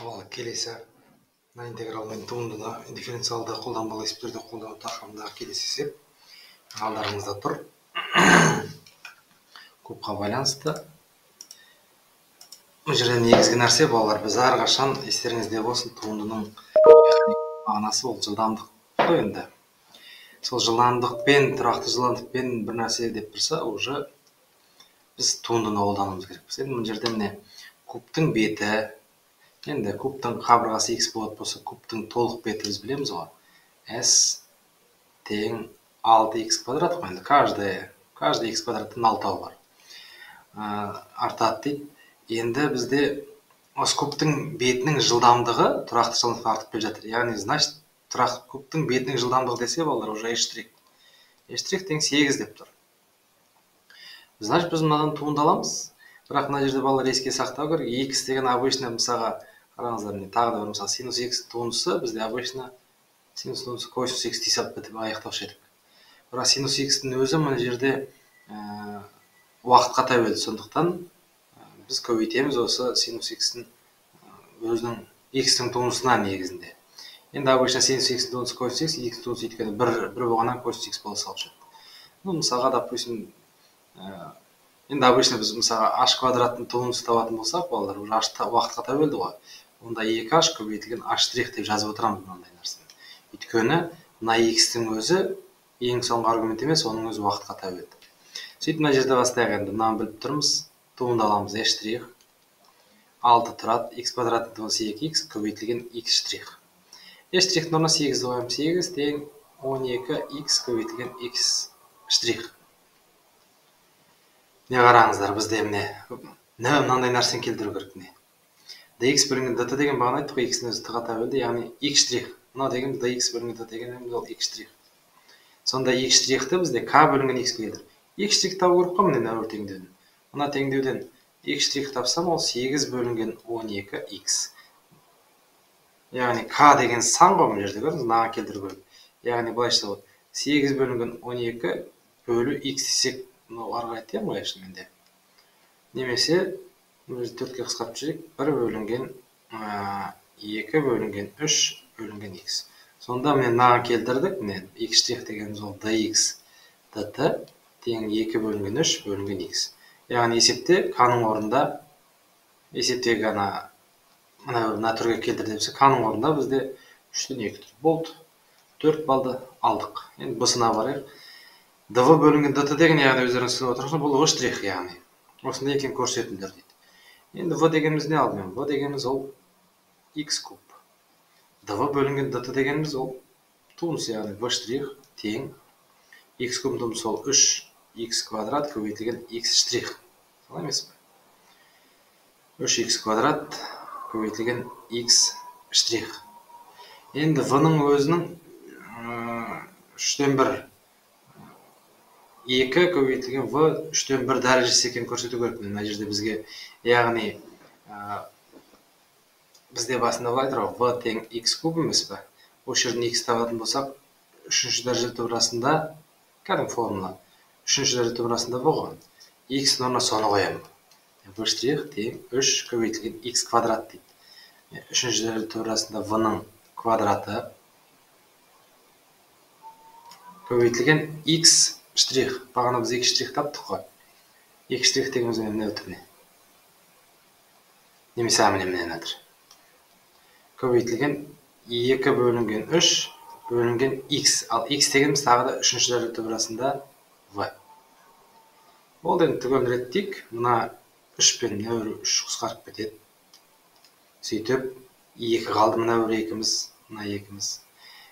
Ал келесі мына интегралмен туындыда дифференциалды қолданбалы есептерді қолдану тақырыбындағы келесі есеп алдарыңызда тұр. Кубқа байланысты. Бұл жерде негізгі нәрсе балалар, біз әрқашан естеріңізде болсын, туындының мағынасы ол жылдамдық қой енді. Сол жылдамдықпен, тұрақты жылдамдықпен бір нәрсе деп тұрса, уже біз туындыны қолдануымыз керекпіз. Енді бұл жерде міне кубтың беті, енді кубтың қабырғасы x болатын болса, кубтың толық беті біз білеміз ғой. S тең 6x квадрат қой. Енді каждый x квадраттың 6-ы бар. Артады дейді. Енді бізде осы кубтың бетінің жылдамдығы тұрақты жылдамдыққа артып келе жатыр. Яғни, значит, кубтың бетінің жылдамдығы десе, балалар уже h'. h' тең 8 деп тұр. Значит, біз мынадан туынды аламыз. Бірақ мына жерде балалар еске сақтау керек. X деген обычно мысалға қараңыздар, тағы да бір мысалы синус x туындысы бізде обычно синус туындысы косинус x тесіп бітіп аяқтаушы едік. Бірақ синус x-тің өзі мына жерде уақытқа тәуелді, сондықтан біз көбейтеміз осы синус x-тің өзінің x-тің туындысына негізінде. Енді обычно синус x-тің туындысы косинус x, x туындысы өйткені бір болғаннан косинус x бола салушы еді. Мысалға, допустим, енді обычно біз мысалға h квадраттың туындысын табатын болсақ, балалар, уже h уақытқа тәуелді ғой. Онда 2h көбейтілген h' деп жазып отырамыз мынандай нәрсені. Өйткені мына x-тің өзі ең соңғы аргумент емес, оның өзі уақытқа тәуелді. Сөйтіп мына жерде бастайық. Енді мынаны біліп тұрмыз. Туынды аламыз h'. 6 тұрады. X квадраттың туындысы 2x көбейтілген x'. h'-ның орнына 8 қоямыз. 8 тең 12x көбейтілген x'. Не қараңыздар, бізде мынандай нәрсені келтіру керек. dx бөлінген dt деген бағана айттық қой, x-ің өзі т-ға тәуелді, яғни x'. Мынау деген dx бөлінген dt деген ол x'. Сонда x'-ті бізде k бөлінген x келеді. x' табу керек қой міне нәуір теңдеуден. Мына теңдеуден x' тапсам, ол 8 бөлінген 12x. Яғни k деген сан ғой мына жерде, көрдіңіз, мынаған келтіру керек. Яғни былайша болады. 8 бөлінген 12 бөлі x десек, мынау ары қарай тем ғой шынымен. Немесе 4-ке қысқартып жүрейік. 1 бөлінген 2 бөлінген 3 бөлінген x. Сонда мен мынаған келтірдік. x' дегеніміз ол dx dt тең 2 бөлінген 3 бөлінген x. Яғни есепте k-ның орнында, есептегі мына түрге келтірді депсе, k-ның орнында бізде 3-тен 2 тұр. Болды. 4 балды алдық. Енді бұсына барайық. dv бөлінген dt деген, яғни өздеріңіз түсініп отырсыңыз, бұл v', яғни. Осында екен көрсетілдер дейді. Енді v дегеніміз не алдымен? v дегеніміз ол x куб. dv бөлінген dt дегеніміз ол туындыс, яғни v' тең x куб туындысы ол 3x квадрат көбейтілген x'. Солай емес пе? 3x квадрат көбейтілген x'. Енді v-ның өзінің 3-тен 1 2 көбейтілген v 3-тен 1 дәрежесі екен көрсету керек. Мына жерде бізге, яғни бізде басында былай тұр, v тең x куб емес пе? Осы жерден x табатын болсақ, 3-ші дәреже түбірасында, кәдімгі формула, 3-ші дәреже түбірасында v ғой. x-ның орнына соны қоямын. v' тең 3 көбейтілген x квадрат дейді. 3-ші дәреже түбірасында v-ның квадраты көбейтілген x'. Бағана біз 2' таптық қой. 2' дегеніміз міне өтіріне. Немесе міне нәдір. Көбейтілген 2 бөлінген 3 бөлінген x. Ал x дегеніміз тағы да 3-ші дәреже түбірасында v. Ол енді түгел реттейік. Мына 3 пен нәуір 3 қысқарып кетеді. Сөйтіп 2 қалды, мына бір 2-міз, мына 2-міз.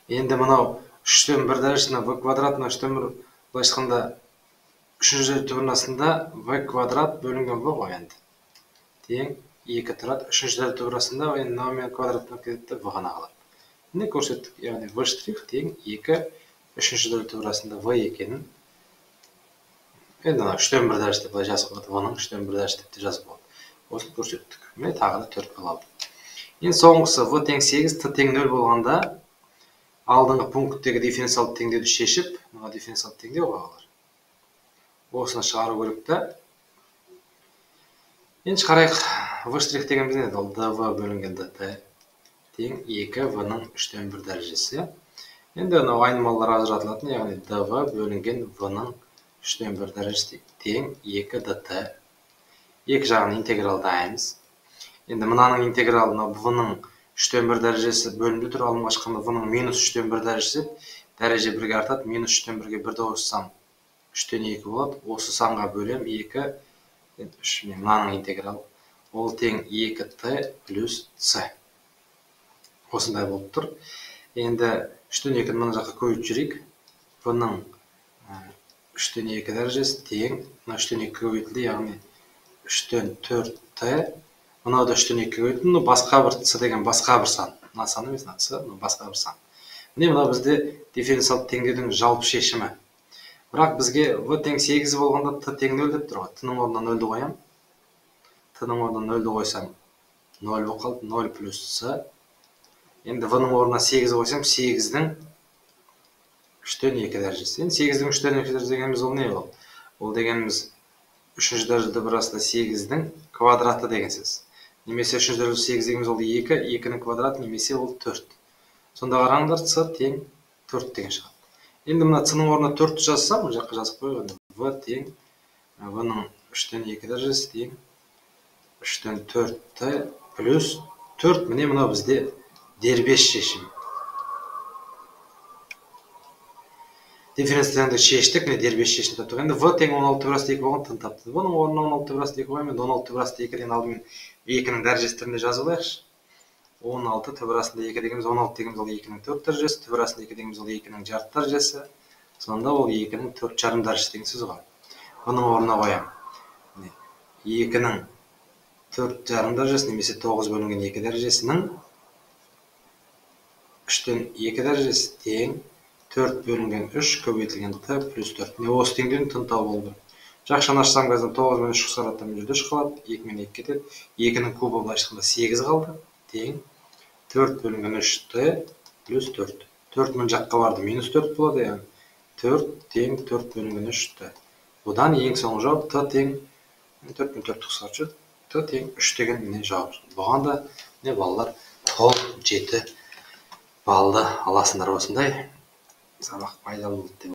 Енді мынау 3-тен 1 дәрежесіне v квадрат, 3-тен 1 былай шыққанда 3-ші дәреже түбірасында v квадрат бөлінген v ғой енді. Тең 2 тұрады. 3-ші дәреже түбірасында енді мынаумен квадратына кетеді, v ғана қалады. Міне көрсеттік, яғни v' тең 2 3-ші дәреже түбірасында v екенін. Енді 3-тен 1 дәрежесі деп былай жазып қойды, v-ның 3-тен 1 дәрежесі деп жазып қойды. Осыны көрсеттік. Міне тағы да 4 қалады. Енді соңғысы v тең 8, t тең 0 болғанда алдыңғы пункттегі дифференциалды теңдеуді шешіп, мына дифференциалды теңдеу бағалар. Осыны шығару керек та. Енді қарайық, v' деген бізде ол dv бөлінген dt тең 2 v-ның 3-тен 1 дәрежесі. Енді анау айнымалылар ажыратылатын, яғни dv бөлінген v-ның 3-тен 1 дәрежесі тең 2 dt. Екі жағын интегралдаймыз. Енді мынаның интегралына v-ның 3-тен 1 дәрежесі бөлімді тұр, алынға шыққанда v-ның минус 3-тен 1 дәрежесі дәреже 1-ге артады. Минус 3-тен 1-ге 1-ді қоссам 3-тен 2 болады. Осы санға бөлем 2, 3, мынаның интеграл. Ол тең 2t плюс c. Осындай болып тұр. Енді 3-тен 2-ні мына жаққа көйіп жүрейік. v-ның 3-тен 2 дәрежесі тең, 3-тен 2 көбейтілді, яғни 3-тен 4t. Мынау да 3-тен 2 көбейтілді, басқа бір c деген басқа бір сан. Мына сан емес, c, басқа бір сан. Міне мынау бізде дифференциалды теңдеудің жалпы шешімі. Бірақ бізге v тең 8 болғанда t тең 0 деп тұр ғой. t-ның орнына 0-ді қоям. t-ның орнына 0-ді қойсам 0 болып қалды, 0 плюс c. Енді v-ның орнына 8 қойсам 8-дің 3-тен 2 дәрежесі. Енді 8-дің 3-тен 2 дәрежесі дегеніміз ол не ол? Ол дегеніміз 3-ші дәрежеде бірасында 8-дің квадраты деген сөз. Немесе 3-ші дәрежеде 8 дегеніміз ол 2, 2-ның квадраты немесе ол 4. Сонда қараңдар, c тең 4 деген шығады. Енді мына c-ның орнына 4-ті жазсам, бұл жаққа жазып қойған. v тең v-ның 3-тен 2 дәрежесі тең 3-тен 4t плюс 4. Міне мынау бізде дербес шешім. Дифференциалды шештік, міне дербес шешім таптық. Енді v тең 16 болған тын тапты. V-ның орнына 16 қоймын, 16 2-ден алдымен 2-ның дәрежесі түрінде жазып алайықшы. 16 түбір астында 2 дегеніміз 16 дегеніміз ол 2-ның 4 дәрежесі, түбір астында 2 дегеніміз ол 2-ның жарты дәрежесі. Сонда ол 2-ның 4 жарым дәрежесі деген сөз ғой. Бұның орнына қоям. 2-ның 4 жарым дәрежесі немесе 9 бөлінген 2 дәрежесінің 3-тен 2 дәрежесі тең 4 бөлінген 3 көбейтілген t плюс 4. Осы теңдеудің тын табы болды. Жақшаны ашсам қазір 9 мен 3 қысқараттан жүрді шығалады. 2 мен 2 кетеді. 2-ның кубы былай шыққанда 8 қалды. Тең 4 бөлінген 3t плюс 4. 4 мен жаққа барды минус 4 болады. Яғни 4 тең 4 бөлінген 3t. Бұдан ең соңғы жауап t тең 4 мен 4 қысқарып жүрді. t тең 3 деген міне жауап. Бұған да не балалар 7 балды аласыңдар осындай. Сабақ пайдалы болды деп